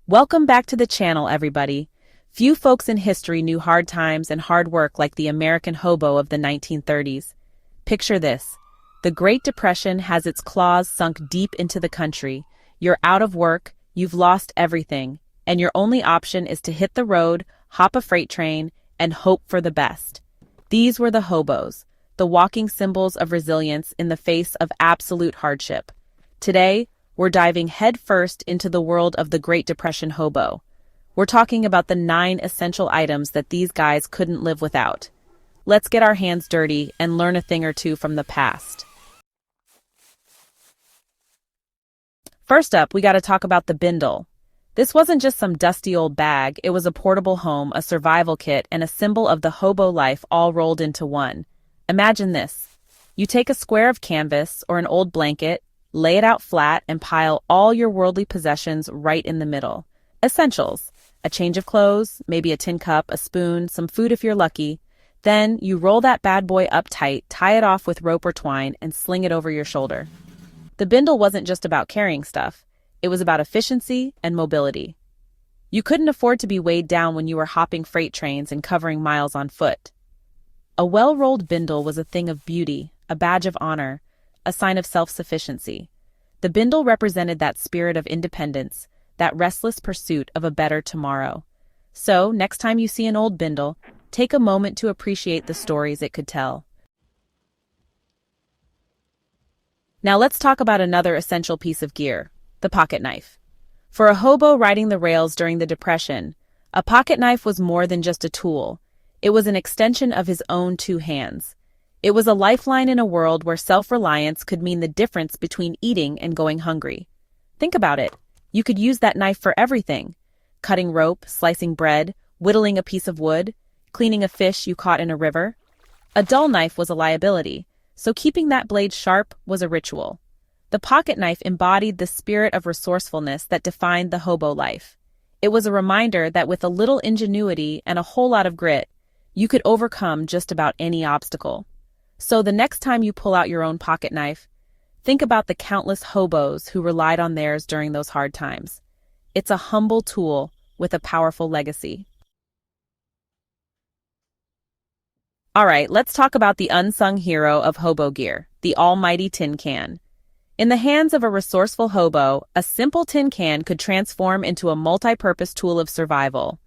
Welcome back to the channel, everybody. Few folks in history knew hard times and hard work like the American hobo of the 1930s. Picture this. The Great Depression has its claws sunk deep into the country. You're out of work, you've lost everything, and your only option is to hit the road, hop a freight train, and hope for the best. These were the hobos, the walking symbols of resilience in the face of absolute hardship. Today, we're diving headfirst into the world of the Great Depression hobo. We're talking about the 9 essential items that these guys couldn't live without. Let's get our hands dirty and learn a thing or two from the past. First up, we gotta talk about the Bindle. This wasn't just some dusty old bag, it was a portable home, a survival kit, and a symbol of the hobo life all rolled into one. Imagine this. You take a square of canvas or an old blanket, lay it out flat, and pile all your worldly possessions right in the middle. Essentials. A change of clothes, maybe a tin cup, a spoon, some food if you're lucky. Then you roll that bad boy up tight, tie it off with rope or twine, and sling it over your shoulder. The Bindle wasn't just about carrying stuff. It was about efficiency and mobility. You couldn't afford to be weighed down when you were hopping freight trains and covering miles on foot. A well-rolled Bindle was a thing of beauty, a badge of honor, a sign of self-sufficiency. The Bindle represented that spirit of independence, that restless pursuit of a better tomorrow. So, next time you see an old Bindle, take a moment to appreciate the stories it could tell. Now let's talk about another essential piece of gear, the pocket knife. For a hobo riding the rails during the Depression, a pocket knife was more than just a tool. It was an extension of his own 2 hands. It was a lifeline in a world where self-reliance could mean the difference between eating and going hungry. Think about it. You could use that knife for everything. Cutting rope, slicing bread, whittling a piece of wood, cleaning a fish you caught in a river. A dull knife was a liability, so keeping that blade sharp was a ritual. The pocket knife embodied the spirit of resourcefulness that defined the hobo life. It was a reminder that with a little ingenuity and a whole lot of grit, you could overcome just about any obstacle. So the next time you pull out your own pocket knife, think about the countless hobos who relied on theirs during those hard times. It's a humble tool with a powerful legacy. All right, let's talk about the unsung hero of hobo gear, the almighty tin can. In the hands of a resourceful hobo, a simple tin can could transform into a multi-purpose tool of survival.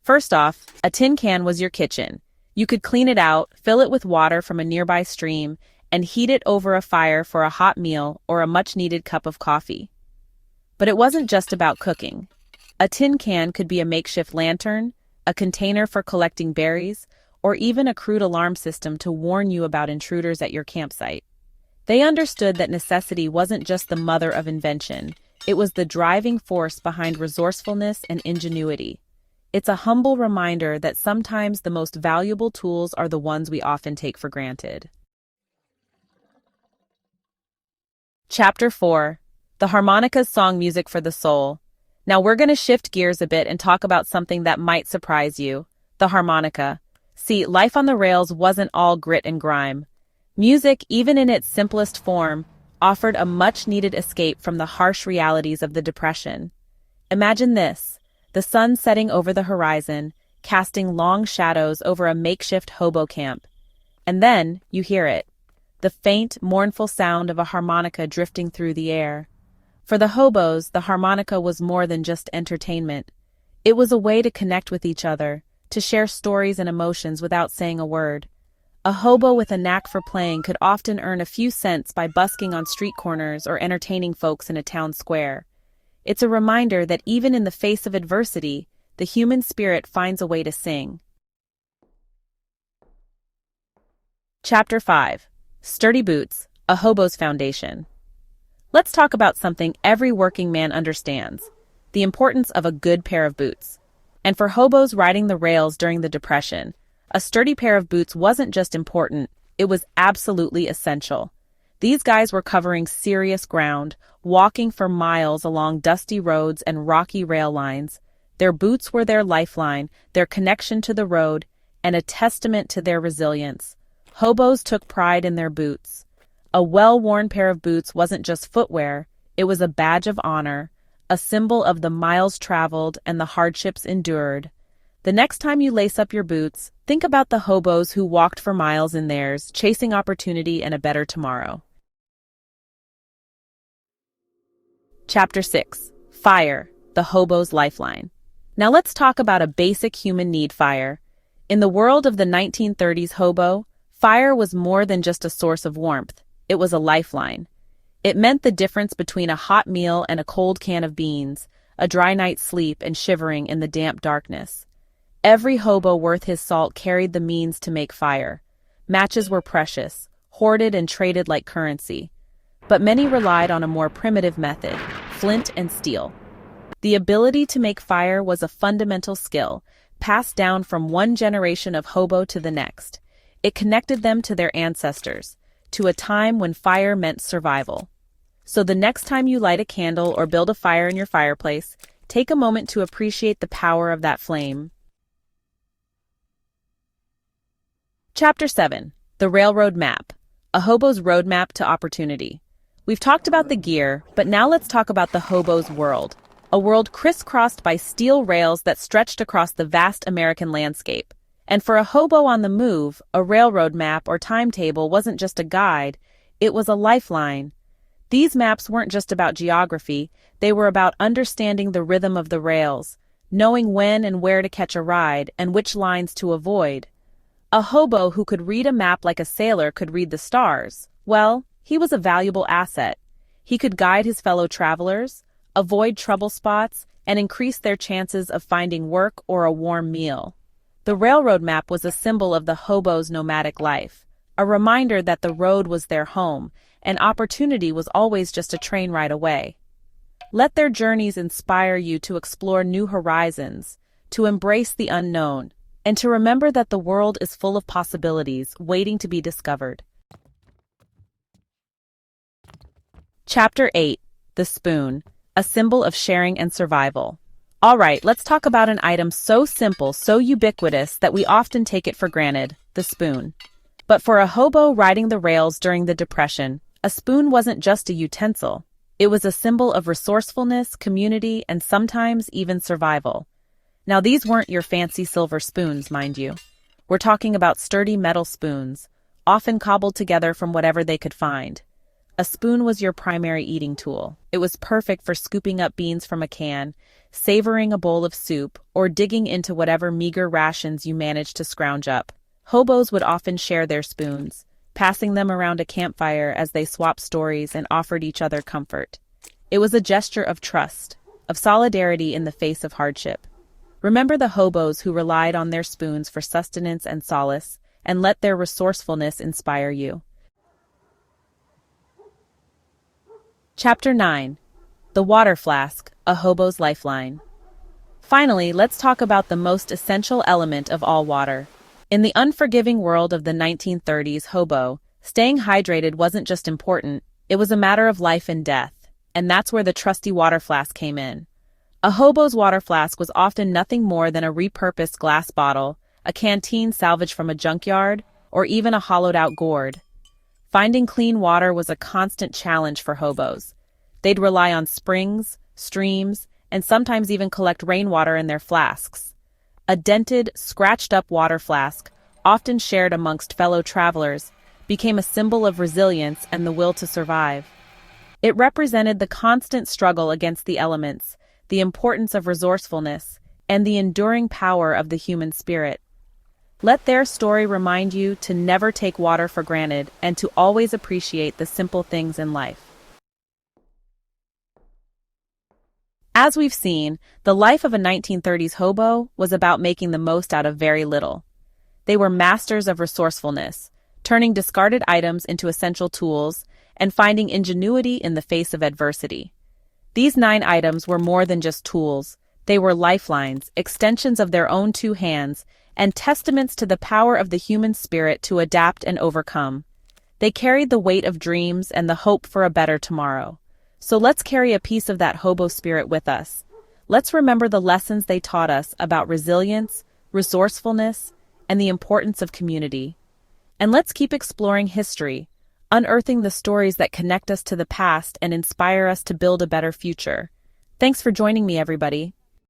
First off, a tin can was your kitchen. You could clean it out, fill it with water from a nearby stream, and heat it over a fire for a hot meal or a much-needed cup of coffee. But it wasn't just about cooking. A tin can could be a makeshift lantern, a container for collecting berries, or even a crude alarm system to warn you about intruders at your campsite. They understood that necessity wasn't just the mother of invention, it was the driving force behind resourcefulness and ingenuity. It's a humble reminder that sometimes the most valuable tools are the ones we often take for granted. Chapter 4. The Harmonica Song, Music for the Soul. Now we're going to shift gears a bit and talk about something that might surprise you, the harmonica. See, life on the rails wasn't all grit and grime. Music, even in its simplest form, offered a much-needed escape from the harsh realities of the Depression. Imagine this. The sun setting over the horizon, casting long shadows over a makeshift hobo camp. And then you hear it, the faint, mournful sound of a harmonica drifting through the air. For the hobos, the harmonica was more than just entertainment. It was a way to connect with each other, to share stories and emotions without saying a word. A hobo with a knack for playing could often earn a few cents by busking on street corners or entertaining folks in a town square. It's a reminder that even in the face of adversity, the human spirit finds a way to sing. Chapter 5. Sturdy Boots, a Hobo's Foundation. Let's talk about something every working man understands, the importance of a good pair of boots. And for hobos riding the rails during the Depression, a sturdy pair of boots wasn't just important, it was absolutely essential. These guys were covering serious ground, walking for miles along dusty roads and rocky rail lines. Their boots were their lifeline, their connection to the road, and a testament to their resilience. Hobos took pride in their boots. A well-worn pair of boots wasn't just footwear, it was a badge of honor, a symbol of the miles traveled and the hardships endured. The next time you lace up your boots, think about the hobos who walked for miles in theirs, chasing opportunity and a better tomorrow. Chapter 6. Fire, the hobo's lifeline. Now let's talk about a basic human need: fire. In the world of the 1930s hobo, fire was more than just a source of warmth. It was a lifeline. It meant the difference between a hot meal and a cold can of beans, a dry night's sleep and shivering in the damp darkness. Every hobo worth his salt carried the means to make fire. Matches were precious, hoarded and traded like currency. But many relied on a more primitive method: flint and steel. The ability to make fire was a fundamental skill, passed down from one generation of hobo to the next. It connected them to their ancestors, to a time when fire meant survival. So the next time you light a candle or build a fire in your fireplace, take a moment to appreciate the power of that flame. Chapter 7. The Railroad Map, a hobo's roadmap to opportunity. We've talked about the gear, but now let's talk about the hobo's world, a world crisscrossed by steel rails that stretched across the vast American landscape. And for a hobo on the move, a railroad map or timetable wasn't just a guide, it was a lifeline. These maps weren't just about geography, they were about understanding the rhythm of the rails, knowing when and where to catch a ride and which lines to avoid. A hobo who could read a map like a sailor could read the stars. Well, he was a valuable asset. He could guide his fellow travelers, avoid trouble spots, and increase their chances of finding work or a warm meal. The railroad map was a symbol of the hobo's nomadic life, a reminder that the road was their home, and opportunity was always just a train ride away. Let their journeys inspire you to explore new horizons, to embrace the unknown, and to remember that the world is full of possibilities waiting to be discovered. Chapter 8. The Spoon, a symbol of sharing and survival. All right, let's talk about an item so simple, so ubiquitous that we often take it for granted: the spoon. But for a hobo riding the rails during the Depression, a spoon wasn't just a utensil. It was a symbol of resourcefulness, community, and sometimes even survival. Now, these weren't your fancy silver spoons, mind you. We're talking about sturdy metal spoons, often cobbled together from whatever they could find. A spoon was your primary eating tool. It was perfect for scooping up beans from a can, savoring a bowl of soup, or digging into whatever meager rations you managed to scrounge up. Hobos would often share their spoons, passing them around a campfire as they swapped stories and offered each other comfort. It was a gesture of trust, of solidarity in the face of hardship. Remember the hobos who relied on their spoons for sustenance and solace, and let their resourcefulness inspire you. Chapter 9. The Water Flask, a hobo's lifeline. Finally, let's talk about the most essential element of all: water. In the unforgiving world of the 1930s hobo, staying hydrated wasn't just important, it was a matter of life and death, and that's where the trusty water flask came in. A hobo's water flask was often nothing more than a repurposed glass bottle, a canteen salvaged from a junkyard, or even a hollowed-out gourd. Finding clean water was a constant challenge for hobos. They'd rely on springs, streams, and sometimes even collect rainwater in their flasks. A dented, scratched-up water flask, often shared amongst fellow travelers, became a symbol of resilience and the will to survive. It represented the constant struggle against the elements, the importance of resourcefulness, and the enduring power of the human spirit. Let their story remind you to never take water for granted and to always appreciate the simple things in life. As we've seen, the life of a 1930s hobo was about making the most out of very little. They were masters of resourcefulness, turning discarded items into essential tools and finding ingenuity in the face of adversity. These 9 items were more than just tools. They were lifelines, extensions of their own 2 hands, and testaments to the power of the human spirit to adapt and overcome. They carried the weight of dreams and the hope for a better tomorrow. So let's carry a piece of that hobo spirit with us. Let's remember the lessons they taught us about resilience, resourcefulness, and the importance of community. And let's keep exploring history, unearthing the stories that connect us to the past and inspire us to build a better future. Thanks for joining me, everybody.